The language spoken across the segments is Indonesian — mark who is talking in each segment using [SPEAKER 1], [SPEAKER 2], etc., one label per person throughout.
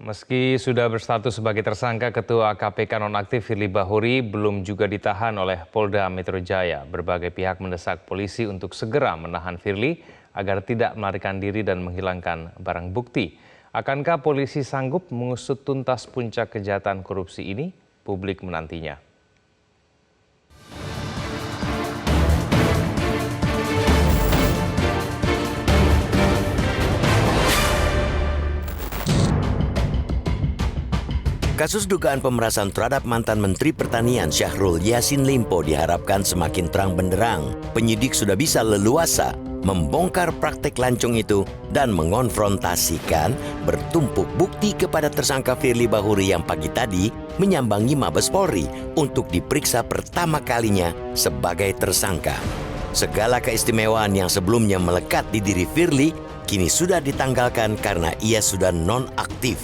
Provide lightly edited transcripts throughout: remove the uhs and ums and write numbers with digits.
[SPEAKER 1] Meski sudah berstatus sebagai tersangka, Ketua KPK nonaktif Firly Bahuri belum juga ditahan oleh Polda Metro Jaya. Berbagai pihak mendesak polisi untuk segera menahan Firly agar tidak melarikan diri dan menghilangkan barang bukti. Akankah polisi sanggup mengusut tuntas puncak kejahatan korupsi ini? Publik menantinya.
[SPEAKER 2] Kasus dugaan pemerasan terhadap mantan Menteri Pertanian Syahrul Yassin Limpo diharapkan semakin terang benderang. Penyidik sudah bisa leluasa membongkar praktek lancung itu dan mengonfrontasikan bertumpuk bukti kepada tersangka Firly Bahuri yang pagi tadi menyambangi Mabes Polri untuk diperiksa pertama kalinya sebagai tersangka. Segala keistimewaan yang sebelumnya melekat di diri Firly kini sudah ditanggalkan karena ia sudah nonaktif.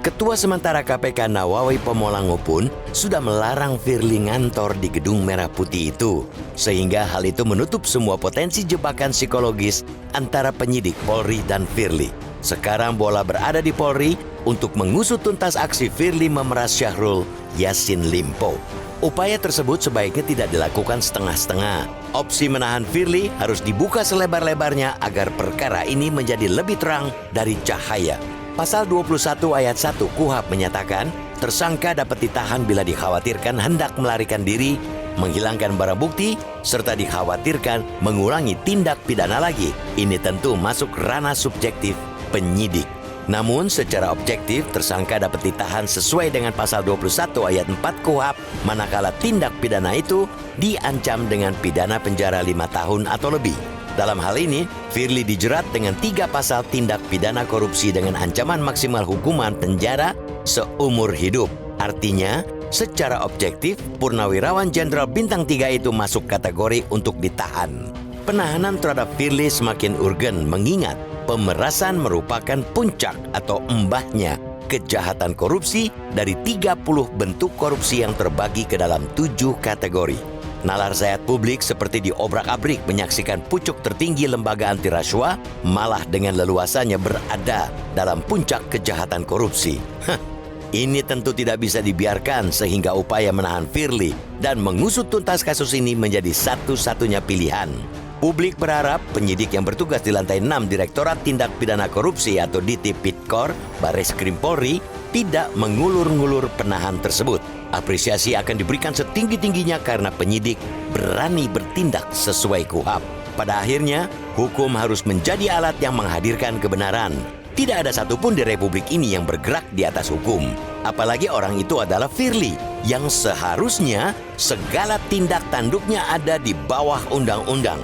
[SPEAKER 2] Ketua sementara KPK Nawawi Pomolango pun sudah melarang Firly ngantor di Gedung Merah Putih itu. Sehingga hal itu menutup semua potensi jebakan psikologis antara penyidik Polri dan Firly. Sekarang bola berada di Polri untuk mengusut tuntas aksi Firly memeras Syahrul Yassin Limpo. Upaya tersebut sebaiknya tidak dilakukan setengah-setengah. Opsi menahan Firly harus dibuka selebar-lebarnya agar perkara ini menjadi lebih terang dari cahaya. Pasal 21 ayat 1 KUHP menyatakan, tersangka dapat ditahan bila dikhawatirkan hendak melarikan diri, menghilangkan barang bukti, serta dikhawatirkan mengulangi tindak pidana lagi. Ini tentu masuk ranah subjektif penyidik. Namun secara objektif, tersangka dapat ditahan sesuai dengan pasal 21 ayat 4 KUHP, manakala tindak pidana itu diancam dengan pidana penjara 5 tahun atau lebih. Dalam hal ini, Firly dijerat dengan 3 pasal tindak pidana korupsi dengan ancaman maksimal hukuman penjara seumur hidup. Artinya, secara objektif, Purnawirawan Jenderal Bintang 3 itu masuk kategori untuk ditahan. Penahanan terhadap Firly semakin urgen mengingat pemerasan merupakan puncak atau embahnya kejahatan korupsi dari 30 bentuk korupsi yang terbagi ke dalam 7 kategori. Nalar sayat publik seperti diobrak-abrik menyaksikan pucuk tertinggi lembaga anti rasuah malah dengan leluasanya berada dalam puncak kejahatan korupsi. Ini tentu tidak bisa dibiarkan sehingga upaya menahan Firly dan mengusut tuntas kasus ini menjadi satu-satunya pilihan. Publik berharap penyidik yang bertugas di lantai 6 Direktorat Tindak Pidana Korupsi atau Ditipidkor Bareskrim Polri tidak mengulur-ngulur penahan tersebut. Apresiasi akan diberikan setinggi-tingginya karena penyidik berani bertindak sesuai KUHP. Pada akhirnya, hukum harus menjadi alat yang menghadirkan kebenaran. Tidak ada satupun di Republik ini yang bergerak di atas hukum. Apalagi orang itu adalah Firly, yang seharusnya segala tindak tanduknya ada di bawah undang-undang.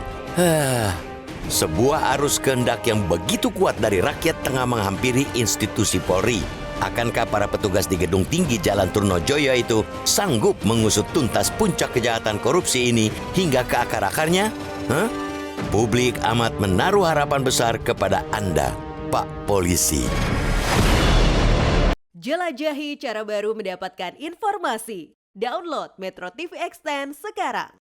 [SPEAKER 2] Sebuah arus kehendak yang begitu kuat dari rakyat tengah menghampiri institusi Polri. Akankah para petugas di Gedung Tinggi Jalan Trunojoyo itu sanggup mengusut tuntas puncak kejahatan korupsi ini hingga ke akar-akarnya? Publik amat menaruh harapan besar kepada Anda, Pak Polisi.
[SPEAKER 3] Jelajahi cara baru mendapatkan informasi. Download Metro TV Extend sekarang.